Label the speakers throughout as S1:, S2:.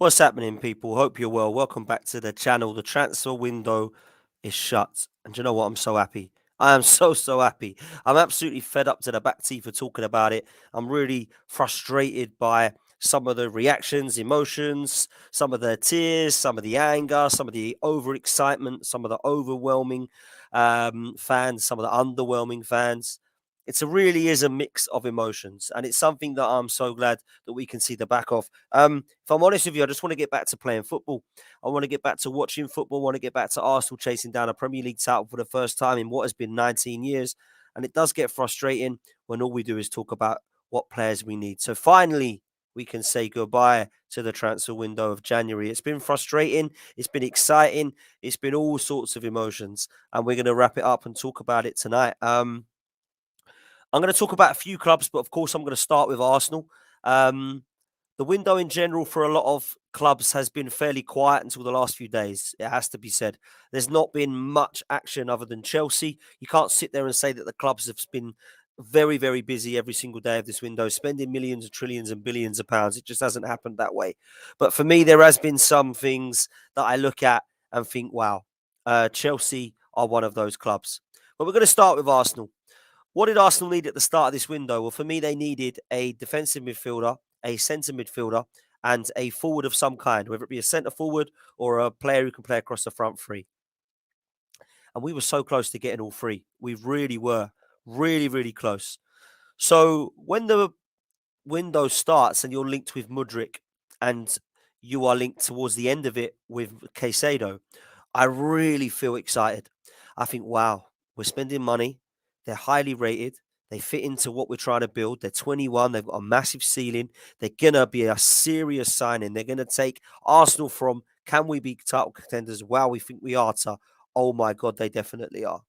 S1: What's happening, people? Hope you're well. Welcome back to the channel. The transfer window is shut. And do you know what? I'm so happy. I am so happy. I'm absolutely fed up to the back teeth for talking about it. I'm really frustrated by some of the reactions, emotions, some of the tears, some of the anger, some of the overexcitement, some of the overwhelming fans, some of the underwhelming fans. Really is a mix of emotions, and it's something that I'm so glad that we can see the back of. If I'm honest with you, I just want to get back to playing football. I want to get back to watching football. I want to get back to Arsenal chasing down a Premier League title for the first time in what has been 19 years. And it does get frustrating when all we do is talk about what players we need. So finally, we can say goodbye to the transfer window of January. It's been frustrating. It's been exciting. It's been all sorts of emotions. And we're going to wrap it up and talk about it tonight. I'm going to talk about a few clubs, but of course, I'm going to start with Arsenal. Um, the window in general for a lot of clubs has been fairly quiet until the last few days. It has to be said. There's not been much action other than Chelsea. You can't sit there and say that the clubs have been very busy every single day of this window, spending millions and trillions and billions of pounds. It just hasn't happened that way. But for me, there has been some things that I look at and think, wow, Chelsea are one of those clubs. But we're going to start with Arsenal. What did Arsenal need at the start of this window? Well, for me, they needed a defensive midfielder, a centre midfielder, and a forward of some kind, whether it be a centre forward or a player who can play across the front three. And we were so close to getting all three. We really were. Really close. So when the window starts and you're linked with Mudryk and you are linked towards the end of it with Caicedo, I really feel excited. I think, wow, we're spending money. They're highly rated. They fit into what we're trying to build. They're 21. They've got a massive ceiling. They're going to be a serious signing. They're going to take Arsenal from, can we be title contenders? Wow, we think we are, to, oh my God, they definitely are.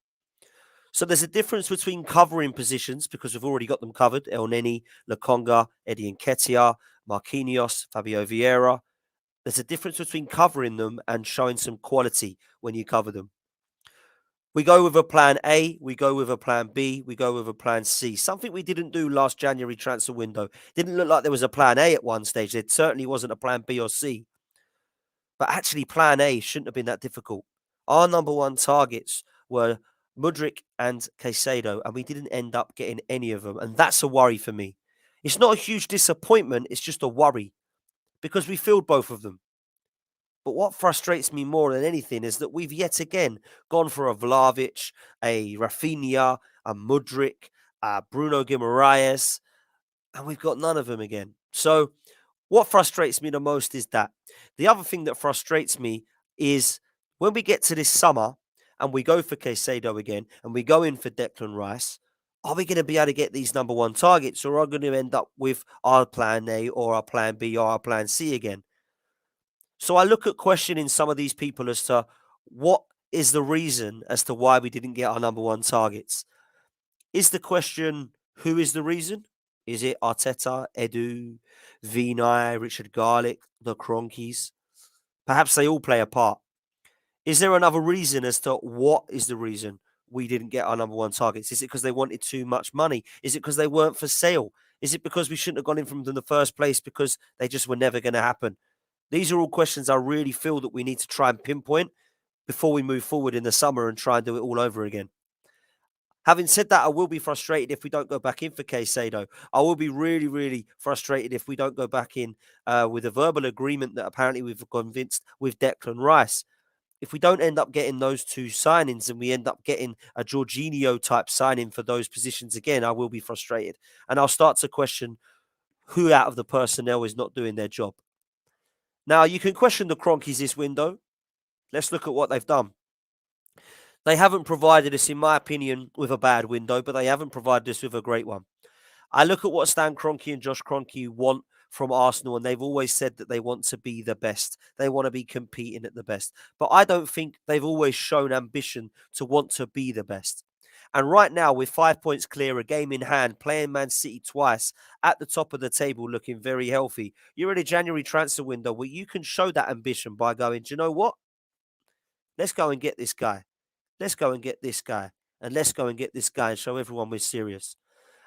S1: So there's a difference between covering positions because we've already got them covered. El Neni, Lokonga, Eddie Nketiah, Marquinhos, Fabio Vieira. There's a difference between covering them and showing some quality when you cover them. We go with a plan A, we go with a plan B, we go with a plan C. Something we didn't do last January transfer window. Didn't look like there was a plan A at one stage. There certainly wasn't a plan B or C. But actually, plan A shouldn't have been that difficult. Our number one targets were Mudryk and Caicedo, and we didn't end up getting any of them. And that's a worry for me. It's not a huge disappointment, it's just a worry because we filled both of them. But what frustrates me more than anything is that we've yet again gone for a Vlahovic, a Rafinha, a Mudryk, Bruno Guimaraes, and we've got none of them again. So what frustrates me the most is that. The other thing that frustrates me is when we get to this summer and we go for Caicedo again and we go in for Declan Rice, are we going to be able to get these number one targets, or are we going to end up with our plan A or our plan B or our plan C again? So I look at questioning some of these people as to what is the reason as to why we didn't get our number one targets. Is the question, who is the reason? Is it Arteta, Edu, Vinay, Richard Garlick, the Cronkies? Perhaps they all play a part. Is there another reason as to what is the reason we didn't get our number one targets? Is it because they wanted too much money? Is it because they weren't for sale? Is it because we shouldn't have gone in from them in the first place because they just were never going to happen? These are all questions I really feel that we need to try and pinpoint before we move forward in the summer and try and do it all over again. Having said that, I will be frustrated if we don't go back in for Caicedo. I will be really frustrated if we don't go back in with a verbal agreement that apparently we've convinced with Declan Rice. If we don't end up getting those two signings and we end up getting a Jorginho type signing for those positions again, I will be frustrated. And I'll start to question who out of the personnel is not doing their job. Now, you can question the Cronkies this window. Let's look at what they've done. They haven't provided us, in my opinion, with a bad window, but they haven't provided us with a great one. I look at what Stan Kroenke and Josh Kroenke want from Arsenal, and they've always said that they want to be the best. They want to be competing at the best. But I don't think they've always shown ambition to want to be the best. And right now, with 5 points clear, a game in hand, playing Man City twice, at the top of the table, looking very healthy, you're in a January transfer window where you can show that ambition by going, do you know what? Let's go and get this guy. Let's go and get this guy. And let's go and get this guy and show everyone we're serious.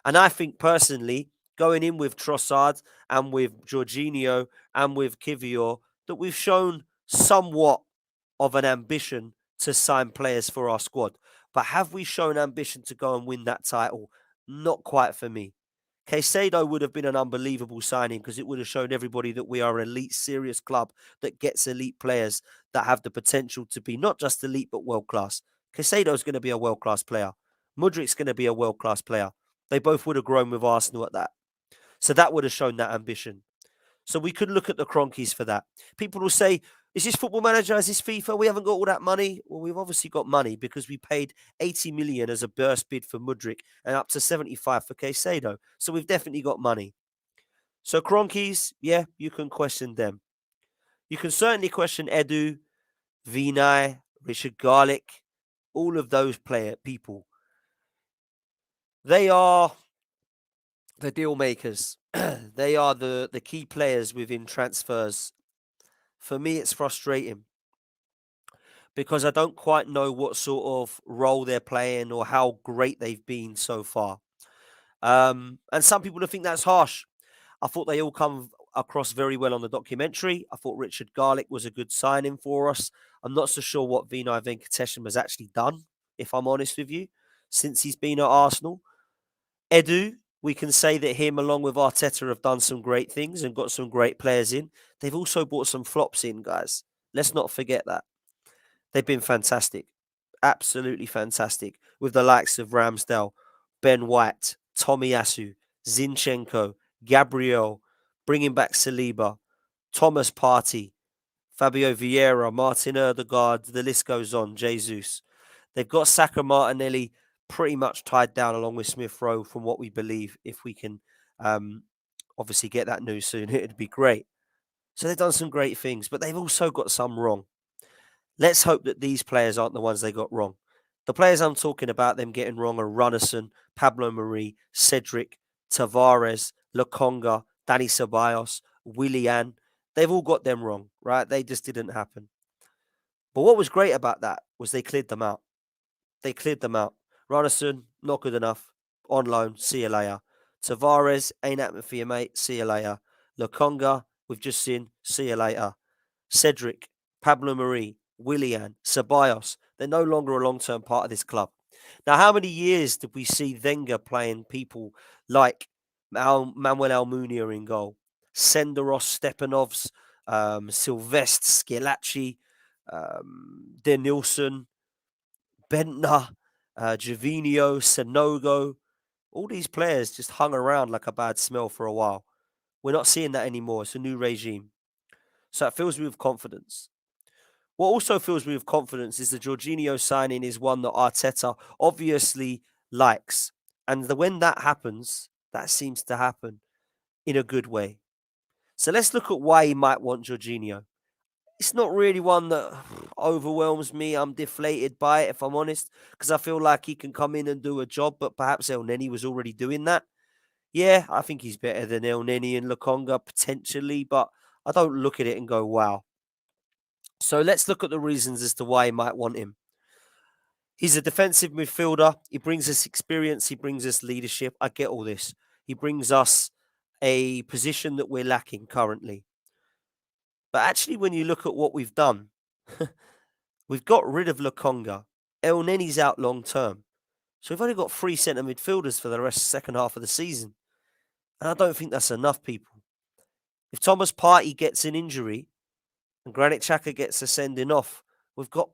S1: And I think personally, going in with Trossard and with Jorginho and with Kivior, that we've shown somewhat of an ambition to sign players for our squad. But have we shown ambition to go and win that title? Not quite for me. Caicedo would have been an unbelievable signing because it would have shown everybody that we are an elite, serious club that gets elite players that have the potential to be not just elite but world class. Caicedo's going to be a world class player. Mudrik's going to be a world class player. They both would have grown with Arsenal at that. So that would have shown that ambition. So we could look at the Cronkies for that. People will say, is this Football Manager? Is this FIFA? We haven't got all that money. Well, we've obviously got money because we paid 80 million as a burst bid for Mudryk and up to 75 for Caicedo. So we've definitely got money. So Cronkies, yeah, you can question them. You can certainly question Edu, Vinay, Richard Garlick, all of those people. They are the deal makers. They are the key players within transfers. For me, it's frustrating because I don't quite know what sort of role they're playing or how great they've been so far. And some people will think that's harsh. I thought they all come across very well on the documentary. I thought Richard Garlick was a good signing for us. I'm not so sure what Vinay Venkatesham has actually done, if I'm honest with you, since he's been at Arsenal. Edu, we can say that him along with Arteta have done some great things and got some great players in. They've also brought some flops in, guys. Let's not forget that. They've been fantastic. Absolutely fantastic. With the likes of Ramsdale, Ben White, Tomiyasu, Zinchenko, Gabriel, bringing back Saliba, Thomas Partey, Fabio Vieira, Martin Odegaard, the list goes on, Jesus. They've got Saka Martinelli pretty much tied down along with Smith Rowe from what we believe. If we can obviously get that news soon, it'd be great. So they've done some great things, but they've also got some wrong. Let's hope that these players aren't the ones they got wrong. The players I'm talking about them getting wrong are Runnison, Pablo Marie, Cedric, Tavares, Lokonga, Danny Ceballos, Willian. They've all got them wrong, right? They just didn't happen. But what was great about that was they cleared them out. They cleared them out. Runnison, not good enough. On loan, see you later. Tavares, ain't happening for you, mate. See you later. Lokonga, we've just seen. See you later. Cedric, Pablo Marie, Willian, Ceballos, they're no longer a long-term part of this club. Now, how many years did we see Wenger playing people like Manuel Almunia in goal, Senderos, Stepanovs, Sylvestre, Schillaci, Denilson, Bentner, Jorginho, Sanogo, all these players just hung around like a bad smell for a while. We're not seeing that anymore. It's a new regime. So it fills me with confidence. What also fills me with confidence is the Georginio signing is one that Arteta obviously likes. And when that happens, that seems to happen in a good way. So let's look at why he might want Jorginho. It's not really one that overwhelms me. I'm deflated by it, if I'm honest, because I feel like he can come in and do a job, but perhaps El Neni was already doing that. Yeah, I think he's better than El Neni and Lokonga potentially, but I don't look at it and go, wow. So let's look at the reasons as to why he might want him. He's a defensive midfielder. He brings us experience. He brings us leadership. I get all this. He brings us a position that we're lacking currently. But actually, when you look at what we've done, we've got rid of Lokonga. El Neni's out long term. So we've only got 3 centre midfielders for the rest of the second half of the season. And I don't think that's enough, people. If Thomas Partey gets an injury and Granit Xhaka gets a sending off, we've got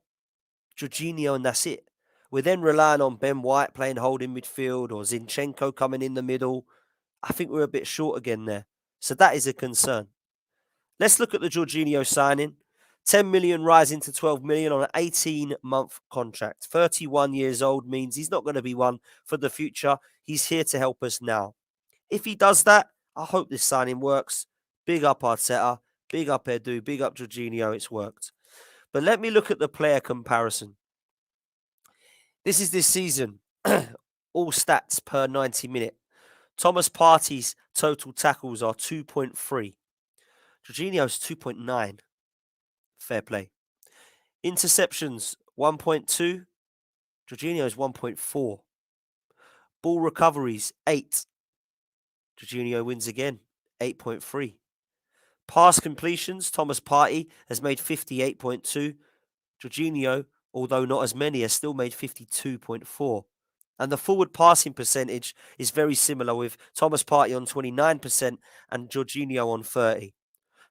S1: Jorginho and that's it. We're then relying on Ben White playing holding midfield or Zinchenko coming in the middle. I think we're a bit short again there. So that is a concern. Let's look at the Jorginho signing. 10 million rising to 12 million on an 18-month contract. 31 years old means he's not going to be one for the future. He's here to help us now. If he does that, I hope this signing works. Big up Arteta, big up Edu, big up Jorginho. It's worked. But let me look at the player comparison. This is this season. All stats per 90 minute. Thomas Partey's total tackles are 2.3. Jorginho's 2.9. Fair play. Interceptions 1.2. Jorginho's 1.4. Ball recoveries 8. Jorginho wins again, 8.3. Pass completions, Thomas Partey has made 58.2. Jorginho, although not as many, has still made 52.4. And the forward passing percentage is very similar, with Thomas Partey on 29% and Jorginho on 30.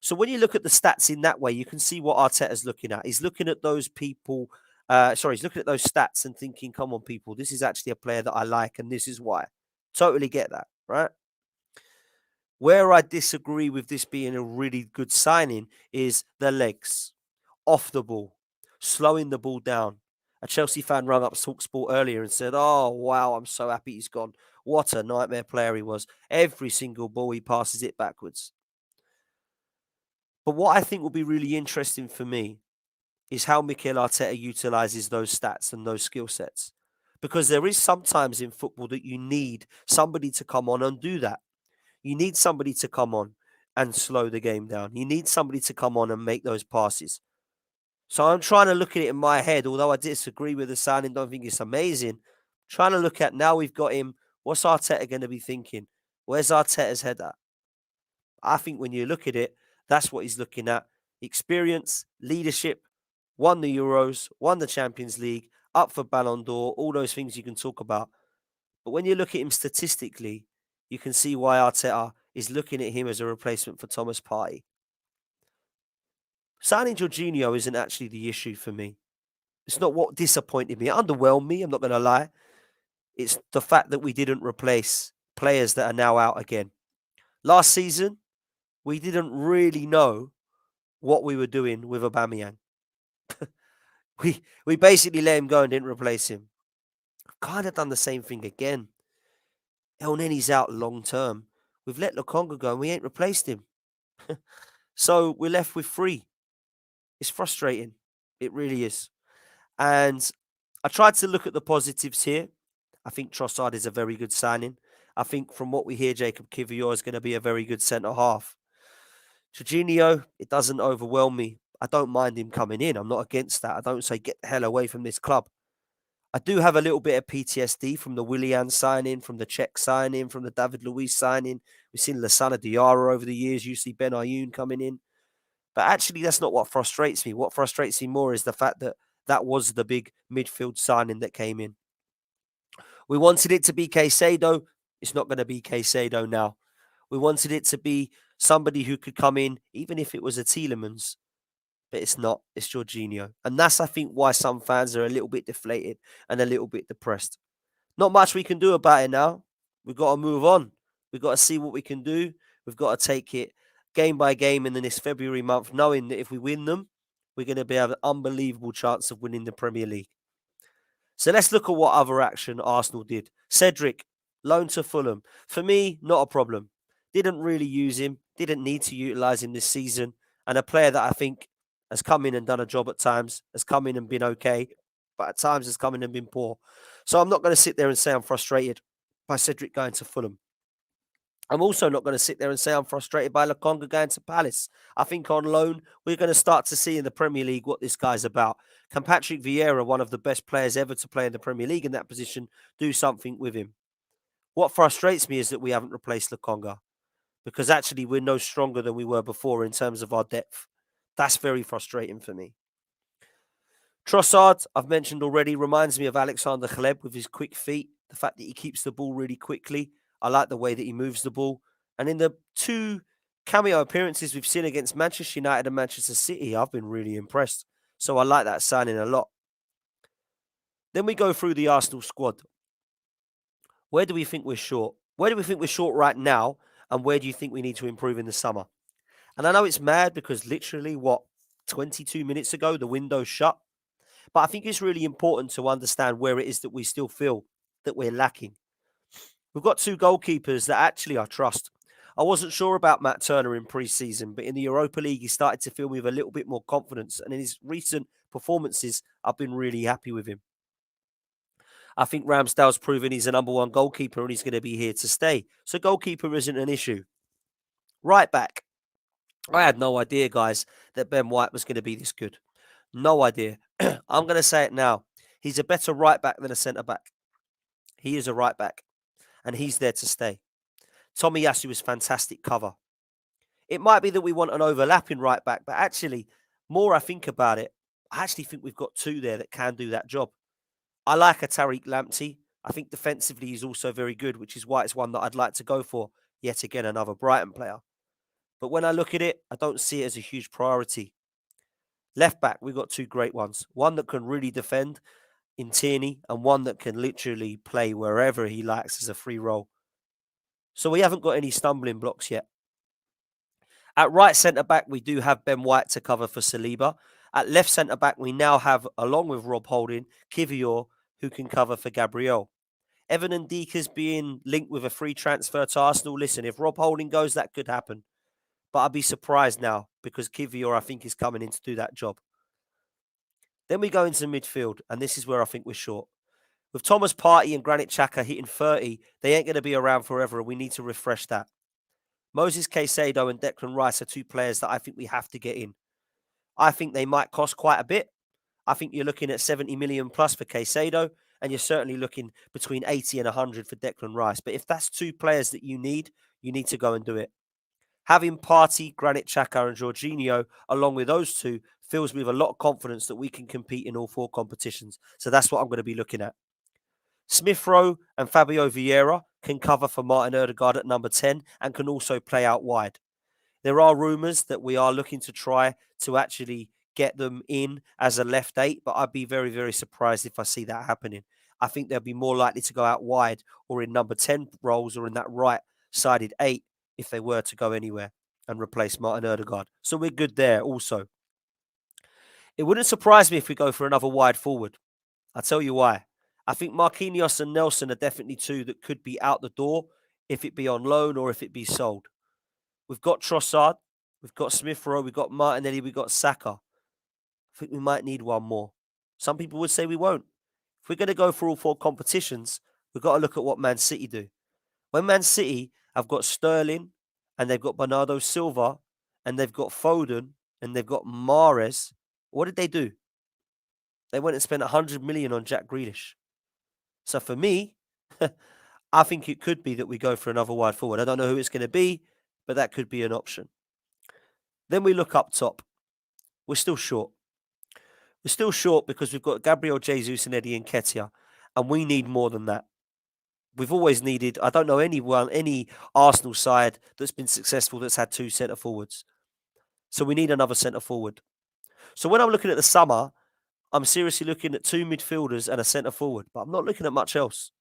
S1: So when you look at the stats in that way, you can see what Arteta's looking at. He's looking at those people. He's looking at those stats and thinking, come on, people, this is actually a player that I like, and this is why. Totally get that, right? Where I disagree with this being a really good signing is the legs, off the ball, slowing the ball down. A Chelsea fan rang up Talksport earlier and said, "Oh, wow, I'm so happy he's gone. What a nightmare player he was. Every single ball he passes it backwards." But what I think will be really interesting for me is how Mikel Arteta utilises those stats and those skill sets. Because there is sometimes in football that you need somebody to come on and do that. You need somebody to come on and slow the game down. You need somebody to come on and make those passes. So I'm trying to look at it in my head, although I disagree with the signing, don't think it's amazing. Trying to look at now we've got him. What's Arteta going to be thinking? Where's Arteta's head at? I think when you look at it, that's what he's looking at. Experience, leadership, won the Euros, won the Champions League, up for Ballon d'Or, all those things you can talk about. But when you look at him statistically, you can see why Arteta is looking at him as a replacement for Thomas Partey. Signing Georginio isn't actually the issue for me. It's not what disappointed me. It underwhelmed me, I'm not going to lie. It's the fact that we didn't replace players that are now out again. Last season, we didn't really know what we were doing with Aubameyang. we basically let him go and didn't replace him. Kind of done the same thing again. El Nenny's out long term. We've let Lokonga go and we ain't replaced him. So we're left with three. It's frustrating. It really is. And I tried to look at the positives here. I think Trossard is a very good signing. I think from what we hear, Jacob Kivior is going to be a very good centre half. Jorginho, it doesn't overwhelm me. I don't mind him coming in. I'm not against that. I don't say get the hell away from this club. I do have a little bit of PTSD from the Willian signing, from the Czech signing, from the David Luiz signing. We've seen Lassana Diarra over the years. You see Ben Ayoun coming in. But actually, that's not what frustrates me. What frustrates me more is the fact that that was the big midfield signing that came in. We wanted it to be Caicedo. It's not going to be Caicedo now. We wanted it to be somebody who could come in, even if it was a Tielemans. But it's not. It's Jorginho. And that's, I think, why some fans are a little bit deflated and a little bit depressed. Not much we can do about it now. We've got to move on. We've got to see what we can do. We've got to take it game by game in this February month, knowing that if we win them, we're going to have an unbelievable chance of winning the Premier League. So let's look at what other action Arsenal did. Cedric, loan to Fulham. For me, not a problem. Didn't really use him. Didn't need to utilise him this season. And a player that I think has come in and done a job at times, has come in and been okay, but at times has come in and been poor. So I'm not going to sit there and say I'm frustrated by Cedric going to Fulham. I'm also not going to sit there and say I'm frustrated by Lokonga going to Palace. I think on loan, we're going to start to see in the Premier League what this guy's about. Can Patrick Vieira, one of the best players ever to play in the Premier League in that position, do something with him? What frustrates me is that we haven't replaced Lokonga, because actually we're no stronger than we were before in terms of our depth. That's very frustrating for me. Trossard, I've mentioned already, reminds me of Alexander Hleb with his quick feet, the fact that he keeps the ball really quickly. I like the way that he moves the ball. And in the two cameo appearances we've seen against Manchester United and Manchester City, I've been really impressed. So I like that signing a lot. Then we go through the Arsenal squad. Where do we think we're short? Where do we think we're short right now? And where do you think we need to improve in the summer? And I know it's mad because literally, 22 minutes ago, the window shut. But I think it's really important to understand where it is that we still feel that we're lacking. We've got two goalkeepers that actually I trust. I wasn't sure about Matt Turner in pre-season, but in the Europa League, he started to fill me with a little bit more confidence. And in his recent performances, I've been really happy with him. I think Ramsdale's proven he's a number one goalkeeper and he's going to be here to stay. So goalkeeper isn't an issue. Right back. I had no idea, guys, that Ben White was going to be this good. No idea. I'm going to say it now. He's a better right back than a centre back. He is a right back, and he's there to stay. Tomiyasu is fantastic cover. It might be that we want an overlapping right back, but actually, more I think about it, I actually think we've got two there that can do that job. I like a Tariq Lamptey. I think defensively he's also very good, which is why it's one that I'd like to go for. Yet again, another Brighton player. But when I look at it, I don't see it as a huge priority. Left back, we've got two great ones. One that can really defend in Tierney, and one that can literally play wherever he likes as a free role. So we haven't got any stumbling blocks yet. At right centre back, we do have Ben White to cover for Saliba. At left centre back, we now have, along with Rob Holding, Kivior, who can cover for Gabriel. Evan and Ndika's being linked with a free transfer to Arsenal. Listen, if Rob Holding goes, that could happen. But I'd be surprised now because Kivior, I think, is coming in to do that job. Then we go into midfield, and this is where I think we're short. With Thomas Partey and Granit Xhaka hitting 30, they ain't going to be around forever, and we need to refresh that. Moses Caicedo and Declan Rice are two players that I think we have to get in. I think they might cost quite a bit. I think you're looking at 70 million plus for Caicedo, and you're certainly looking between 80 and 100 for Declan Rice. But if that's two players that you need to go and do it. Having Partey, Granit Xhaka and Jorginho along with those two fills me with a lot of confidence that we can compete in all four competitions. So that's what I'm going to be looking at. Smith Rowe and Fabio Vieira can cover for Martin Odegaard at number 10 and can also play out wide. There are rumours that we are looking to try to actually get them in as a left 8, but I'd be very, very surprised if I see that happening. I think they'll be more likely to go out wide or in number 10 roles or in that right-sided 8 if they were to go anywhere and replace Martin Odegaard. So we're good there also. It wouldn't surprise me if we go for another wide forward. I'll tell you why. I think Marquinhos and Nelson are definitely two that could be out the door if it be on loan or if it be sold. We've got Trossard, we've got Smith Rowe, we've got Martinelli, we've got Saka. I think we might need one more. Some people would say we won't. If we're going to go for all four competitions, we've got to look at what Man City do. When Man City have got Sterling and they've got Bernardo Silva and they've got Foden and they've got Mahrez, what did they do? They went and spent 100 million on Jack Grealish. So for me, I think it could be that we go for another wide forward. I don't know who it's going to be, but that could be an option. Then we look up top. We're still short. We're still short because we've got Gabriel Jesus and Eddie Nketiah, and we need more than that. We've always needed, I don't know any Arsenal side that's been successful that's had two centre forwards. So we need another centre forward. So when I'm looking at the summer, I'm seriously looking at two midfielders and a centre forward, but I'm not looking at much else.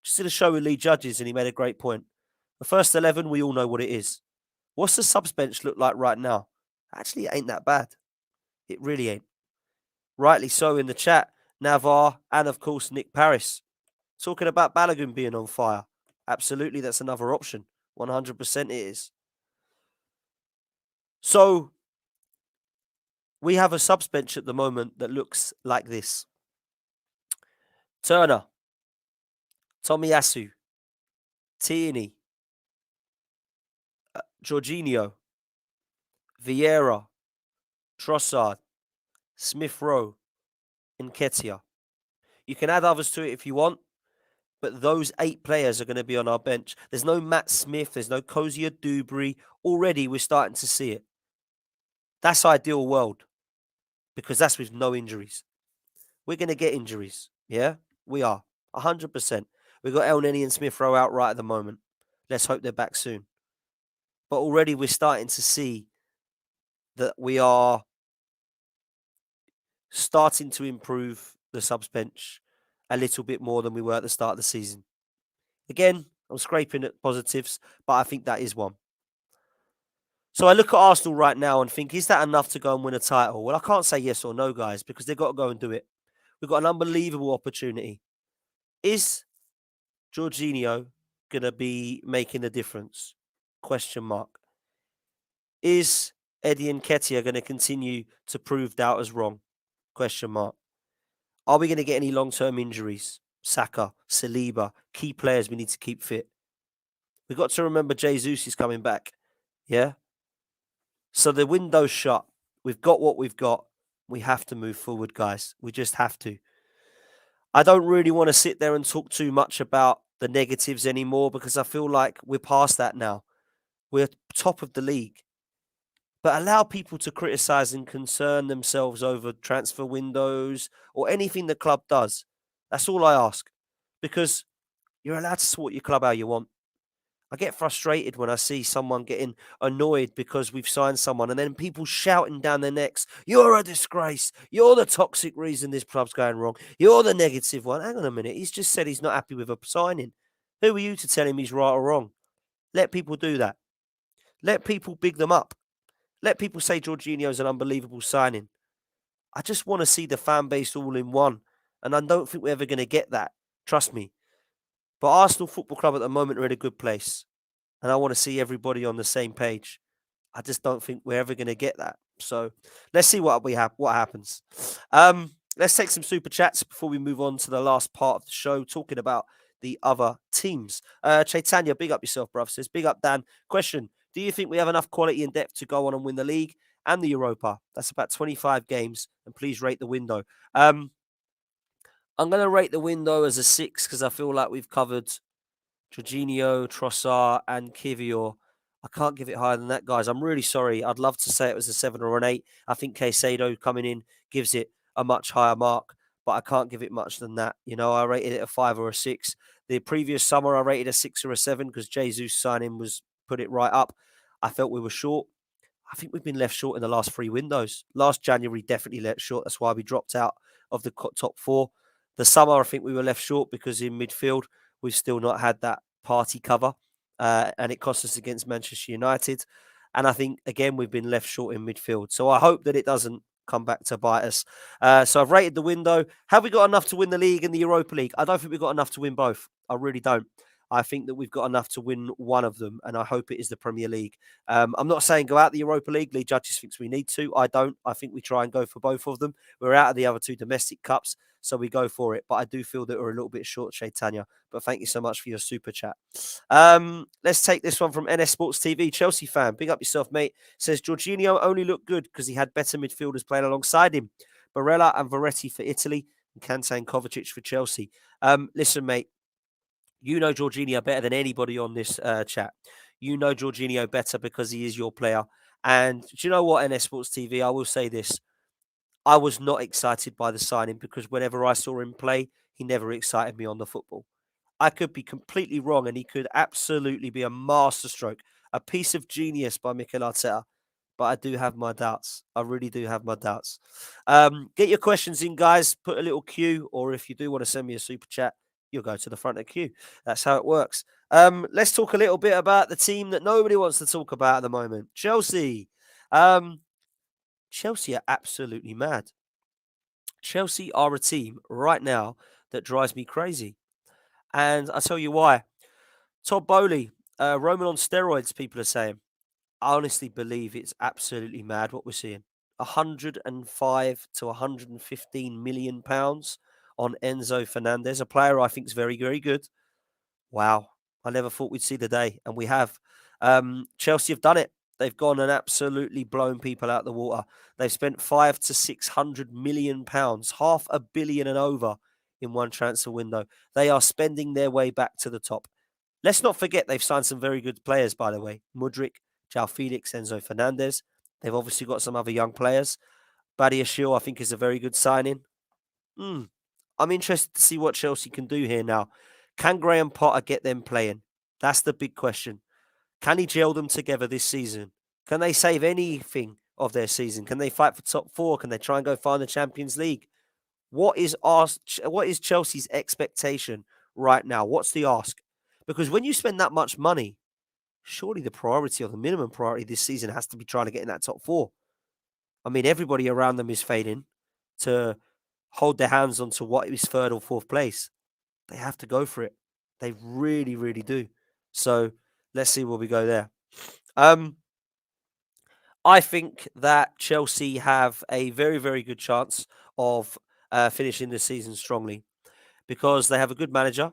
S1: Just did a show with Lee Judges and he made a great point. The first 11, we all know what it is. What's the subs bench look like right now? Actually, it ain't that bad. It really ain't. Rightly so in the chat, Navarre and, of course, Nick Paris. Talking about Balogun being on fire. Absolutely, that's another option. 100% it is. So, we have a subs bench at the moment that looks like this. Turner, Tomiyasu, Tierney, Jorginho, Vieira, Trossard, Smith Rowe, and Nketiah. You can add others to it if you want, but those 8 players are going to be on our bench. There's no Matt Smith, there's no Cozier Dubry. Already we're starting to see it. That's ideal world because that's with no injuries. We're going to get injuries, yeah? We are, 100%. We've got El Neni and Smith Rowe out right at the moment. Let's hope they're back soon. But already we're starting to see that we are starting to improve the subs bench a little bit more than we were at the start of the season. Again, I'm scraping at positives, but I think that is one. So I look at Arsenal right now and think, is that enough to go and win a title? Well, I can't say yes or no, guys, because they've got to go and do it. We've got an unbelievable opportunity. Is Georginio going to be making a difference? Question mark. Is Eddie Nketiah going to continue to prove doubters wrong? Question mark. Are we going to get any long-term injuries? Saka, Saliba, key players we need to keep fit. We've got to remember Jesus is coming back. Yeah? So the window's shut. We've got what we've got. We have to move forward, guys. We just have to. I don't really want to sit there and talk too much about the negatives anymore because I feel like we're past that now. We're top of the league. But allow people to criticise and concern themselves over transfer windows or anything the club does. That's all I ask. Because you're allowed to support your club how you want. I get frustrated when I see someone getting annoyed because we've signed someone and then people shouting down their necks, "You're a disgrace. You're the toxic reason this club's going wrong. You're the negative one." Hang on a minute. He's just said he's not happy with a signing. Who are you to tell him he's right or wrong? Let people do that. Let people big them up. Let people say Jorginho's an unbelievable signing. I just want to see the fan base all in one. And I don't think we're ever going to get that. Trust me. But Arsenal Football Club at the moment are in a good place. And I want to see everybody on the same page. I just don't think we're ever going to get that. So let's see what happens. Let's take some super chats before we move on to the last part of the show, talking about the other teams. Chaitanya, big up yourself, bruv. Says, big up, Dan. Question: do you think we have enough quality and depth to go on and win the league and the Europa? That's about 25 games, and please rate the window. I'm going to rate the window as a 6 because I feel like we've covered Jorginho, Trossard, and Kivior. I can't give it higher than that, guys. I'm really sorry. I'd love to say it was a 7 or an 8. I think Caicedo coming in gives it a much higher mark, but I can't give it much than that. You know, I rated it a 5 or a 6. The previous summer, I rated a 6 or a 7 because Jesus signing was put it right up. I felt we were short. I think we've been left short in the last 3 windows. Last January, definitely left short. That's why we dropped out of the top 4. The summer, I think we were left short because in midfield, we've still not had that party cover, and it cost us against Manchester United. And I think, again, we've been left short in midfield. So I hope that it doesn't come back to bite us. So I've rated the window. Have we got enough to win the league and the Europa League? I don't think we've got enough to win both. I really don't. I think that we've got enough to win one of them, and I hope it is the Premier League. I'm not saying go out the Europa League. Lee Judges thinks we need to. I don't. I think we try and go for both of them. We're out of the other 2 domestic cups, so we go for it. But I do feel that we're a little bit short, Chaitanya. But thank you so much for your super chat. Let's take this one from NS Sports TV. Chelsea fan, big up yourself, mate. Says Jorginho only looked good because he had better midfielders playing alongside him. Barella and Verratti for Italy, and Kante and Kovacic for Chelsea. Listen, mate. You know Jorginho better than anybody on this chat. You know Jorginho better because he is your player. And do you know what, NS Sports TV? I will say this. I was not excited by the signing because whenever I saw him play, he never excited me on the football. I could be completely wrong, and he could absolutely be a masterstroke, a piece of genius by Mikel Arteta. But I do have my doubts. I really do have my doubts. Get your questions in, guys. Put a little queue, or if you do want to send me a super chat, you'll go to the front of the queue. That's how it works. Let's talk a little bit about the team that nobody wants to talk about at the moment, Chelsea. Chelsea are absolutely mad. Chelsea are a team right now that drives me crazy. And I'll tell you why. Todd Bowley, Roman on steroids, people are saying. I honestly believe it's absolutely mad what we're seeing. 105 to 115 million pounds on Enzo Fernandez, a player I think is very, very good. Wow. I never thought we'd see the day, and we have. Chelsea have done it. They've gone and absolutely blown people out the water. They've spent 5 to 600 million pounds, £500 million and over in one transfer window. They are spending their way back to the top. Let's not forget they've signed some very good players, by the way. Mudryk, João Felix, Enzo Fernandez. They've obviously got some other young players. Badiashile, I think, is a very good signing. I'm interested to see what Chelsea can do here now. Can Graham Potter get them playing? That's the big question. Can he gel them together this season? Can they save anything of their season? Can they fight for top 4? Can they try and go find the Champions League? What is Chelsea's expectation right now? What's the ask? Because when you spend that much money, surely the priority or the minimum priority this season has to be trying to get in that top 4. I mean, everybody around them is fading to hold their hands onto what is 3rd or 4th place. They have to go for it. They really, really do. So let's see where we go there. I think that Chelsea have a very, very good chance of finishing the season strongly because they have a good manager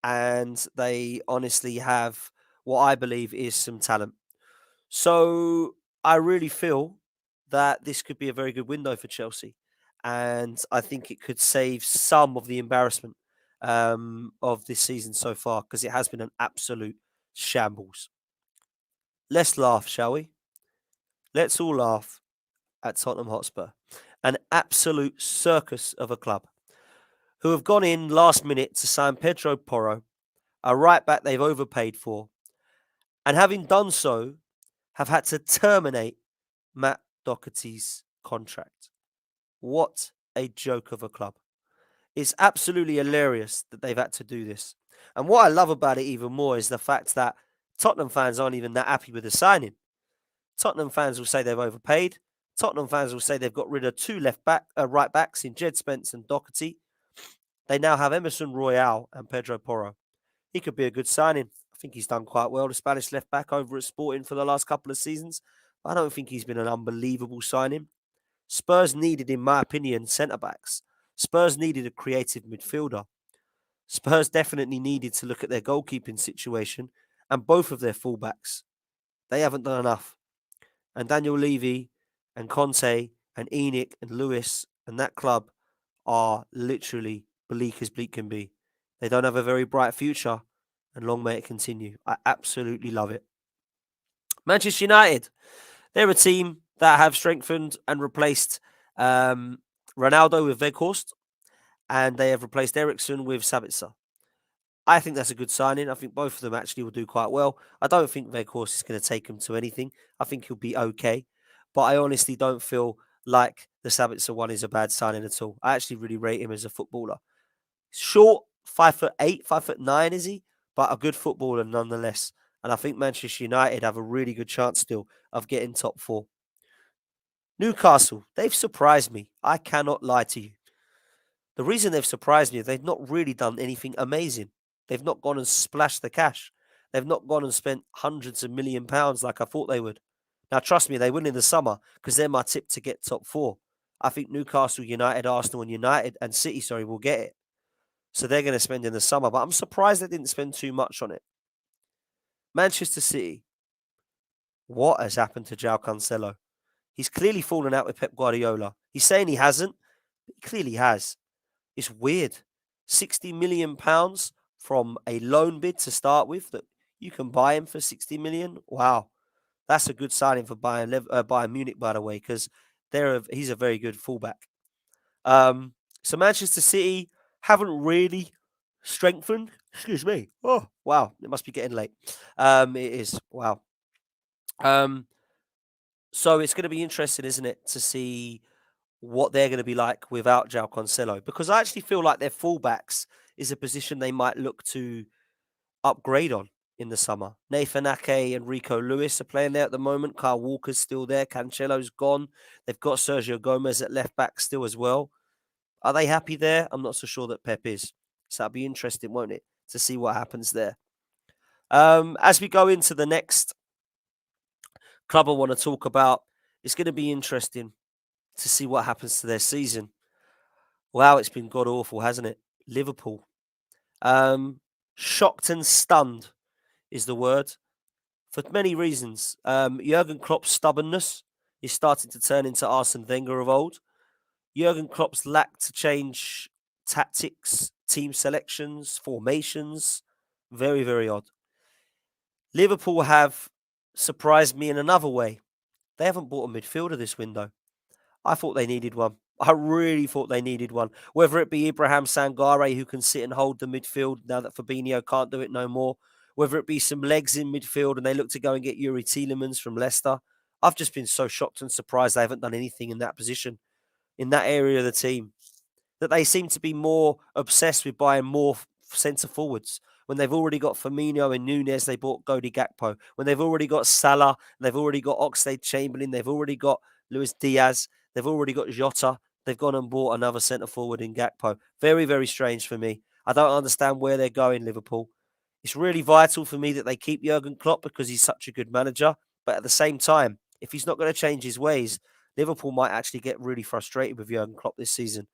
S1: and they honestly have what I believe is some talent. So I really feel that this could be a very good window for Chelsea. And I think it could save some of the embarrassment of this season so far because it has been an absolute shambles. Let's laugh, shall we? let's all laugh at Tottenham Hotspur, an absolute circus of a club who have gone in last minute to sign Pedro Porro, a right back they've overpaid for, and having done so, have had to terminate Matt Doherty's contract. What a joke of a club. It's absolutely hilarious that they've had to do this. And what I love about it even more is the fact that Tottenham fans aren't even that happy with the signing. Tottenham fans will say they've overpaid. Tottenham fans will say they've got rid of two right backs in Jed Spence and Doherty. They now have Emerson Royale and Pedro Porro. He could be a good signing. I think he's done quite well, the Spanish left back over at Sporting for the last couple of seasons. I don't think he's been an unbelievable signing. Spurs needed, in my opinion, centre backs. Spurs needed a creative midfielder. Spurs definitely needed to look at their goalkeeping situation and both of their fullbacks. They haven't done enough. And Daniel Levy and Conte and Enoch and Lewis and that club are literally bleak as bleak can be. They don't have a very bright future, and long may it continue. I absolutely love it. Manchester United, they're a team that have strengthened and replaced Ronaldo with Weghorst, and they have replaced Ericsson with Sabitzer. I think that's a good signing. I think both of them actually will do quite well. I don't think Weghorst is going to take them to anything. I think he'll be okay, but I honestly don't feel like the Sabitzer one is a bad signing at all. I actually really rate him as a footballer. Short, 5'8", 5'9", is he? But a good footballer nonetheless. And I think Manchester United have a really good chance still of getting top four. Newcastle, they've surprised me. I cannot lie to you. The reason they've surprised me is they've not really done anything amazing. They've not gone and splashed the cash. They've not gone and spent hundreds of £1,000,000 like I thought they would. Now, trust me, they will in the summer because they're my tip to get top four. I think Newcastle, United, Arsenal, and City, will get it. So they're going to spend in the summer. But I'm surprised they didn't spend too much on it. Manchester City. What has happened to João Cancelo? He's clearly fallen out with Pep Guardiola. He's saying he hasn't, but he clearly has. It's weird. £60 million from a loan bid to start with, that you can buy him for 60 million. Wow. That's a good signing for Bayern Munich, by the way, because he's a very good fullback. So Manchester City haven't really strengthened. Excuse me. Oh, wow. It must be getting late. It is. Wow. So it's going to be interesting, isn't it, to see what they're going to be like without João Cancelo, because I actually feel like their fullbacks is a position they might look to upgrade on in the summer. Nathan Ake and Rico Lewis are playing there at the moment. Kyle Walker's still there. Cancelo's gone. They've got Sergio Gomez at left back still as well. Are they happy there? I'm not so sure that Pep is. So that'll be interesting, won't it, to see what happens there. As we go into the next club I want to talk about, it's going to be interesting to see what happens to their season. Wow, it's been god awful, hasn't it? Liverpool. Shocked and stunned is the word, for many reasons. Jurgen Klopp's stubbornness is starting to turn into Arsene Wenger of old. Jurgen Klopp's lack to change tactics, team selections, formations. Very, very odd. Liverpool have surprised me in another way. They haven't bought a midfielder this window. I thought they needed one. I really thought they needed one. Whether it be Ibrahim Sangare, who can sit and hold the midfield now that Fabinho can't do it no more. Whether it be some legs in midfield and they look to go and get Yuri Tielemans from Leicester. I've just been so shocked and surprised they haven't done anything in that position, in that area of the team. That they seem to be more obsessed with buying more centre forwards. When they've already got Firmino and Nunes, they bought Cody Gakpo. When they've already got Salah, they've already got Oxlade-Chamberlain, they've already got Luis Diaz, they've already got Jota. They've gone and bought another centre forward in Gakpo. Very, very strange for me. I don't understand where they're going, Liverpool. It's really vital for me that they keep Jurgen Klopp because he's such a good manager. But at the same time, if he's not going to change his ways, Liverpool might actually get really frustrated with Jurgen Klopp this season.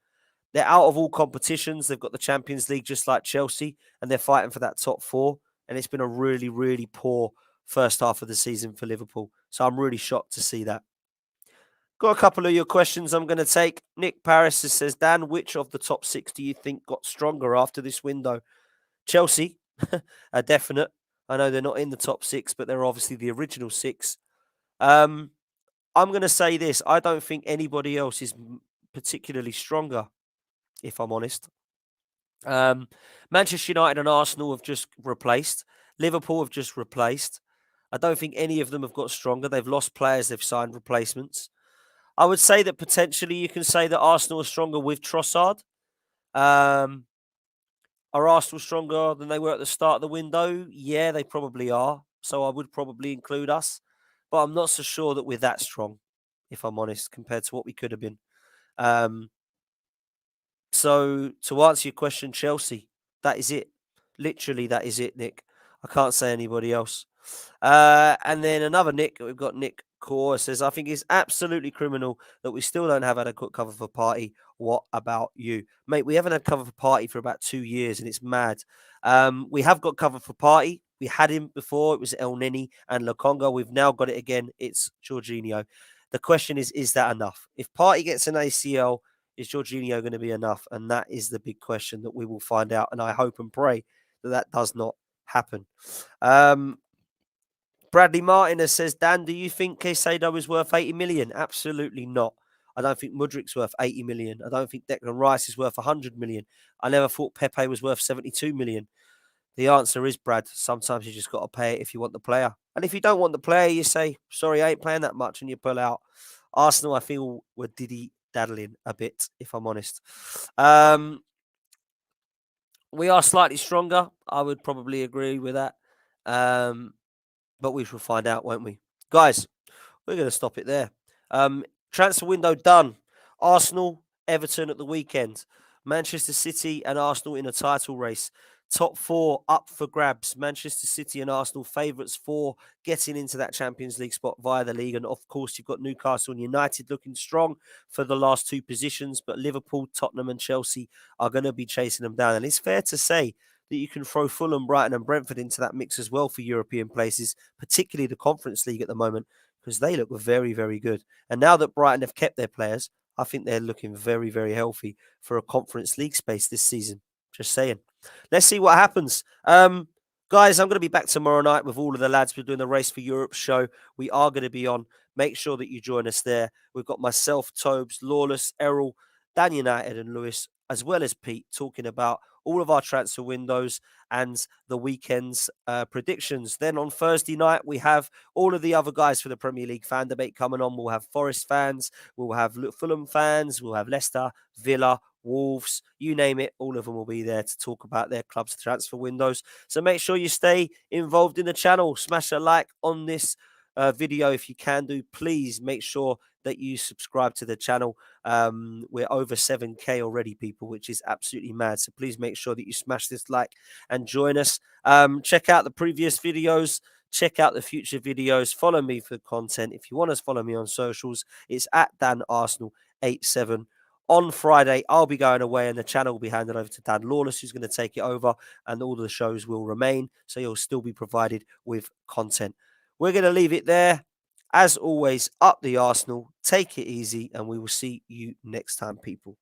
S1: They're out of all competitions. They've got the Champions League just like Chelsea, and they're fighting for that top four. And it's been a really, really poor first half of the season for Liverpool. So I'm really shocked to see that. Got a couple of your questions I'm going to take. Nick Paris says, Dan, which of the top six do you think got stronger after this window? Chelsea, a definite. I know they're not in the top six, but they're obviously the original six. I'm going to say this. I don't think anybody else is particularly stronger, if I'm honest. Um, Manchester United and Arsenal have just replaced. Liverpool have just replaced. I don't think any of them have got stronger. They've lost players. They've signed replacements. I would say that potentially you can say that Arsenal are stronger with Trossard. Um, are Arsenal stronger than they were at the start of the window? Yeah, they probably are. So I would probably include us. But I'm not so sure that we're that strong, if I'm honest, compared to what we could have been. Um, so to answer your question, Chelsea, that is it. Literally, that is it, Nick. I can't say anybody else. And then another Nick, we've got Nick Core says, I think it's absolutely criminal that we still don't have adequate cover for Party. What about you? Mate, we haven't had cover for Party for about 2 years and it's mad. We have got cover for Party. We had him before. It was El Nini and Lokonga. We've now got it again. It's Jorginho. The question is that enough? If Party gets an ACL, is Georginio going to be enough? And that is the big question that we will find out. And I hope and pray that that does not happen. Bradley Martinez says, Dan, do you think Caicedo is worth 80 million? Absolutely not. I don't think Mudrik's worth 80 million. I don't think Declan Rice is worth 100 million. I never thought Pepe was worth 72 million. The answer is, Brad, sometimes you just got to pay it if you want the player. And if you don't want the player, you say, sorry, I ain't playing that much, and you pull out. Arsenal, I feel, were diddy-daddling a bit, if I'm honest. We are slightly stronger. I would probably agree with that. But we shall find out, won't we? Guys, we're going to stop it there. Transfer window done. Arsenal, Everton at the weekend. Manchester City and Arsenal in a title race. Top four up for grabs. Manchester City and Arsenal favourites for getting into that Champions League spot via the league. And of course, you've got Newcastle and United looking strong for the last two positions. But Liverpool, Tottenham and Chelsea are going to be chasing them down. And it's fair to say that you can throw Fulham, Brighton and Brentford into that mix as well for European places, particularly the Conference League at the moment, because they look very, very good. And now that Brighton have kept their players, I think they're looking very, very healthy for a Conference League space this season. Just saying. Let's see what happens. Guys, I'm going to be back tomorrow night with all of the lads. We're doing the Race for Europe show. We are going to be on. Make sure that you join us there. We've got myself, Tobes, Lawless, Errol, Dan United and Lewis, as well as Pete, talking about all of our transfer windows and the weekend's predictions. Then on Thursday night, we have all of the other guys for the Premier League fan debate coming on. We'll have Forest fans, we'll have Fulham fans, we'll have Leicester, Villa, Wolves, you name it, all of them will be there to talk about their club's transfer windows. So make sure you stay involved in the channel. Smash a like on this video if you can do. Please make sure that you subscribe to the channel. We're over 7K already, people, which is absolutely mad. So please make sure that you smash this like and join us. Check out the previous videos. Check out the future videos. Follow me for content. If you want to follow me on socials, it's at DanArsenal87. On Friday, I'll be going away and the channel will be handed over to Dan Lawless, who's going to take it over, and all the shows will remain. So you'll still be provided with content. We're going to leave it there. As always, up the Arsenal. Take it easy, and we will see you next time, people.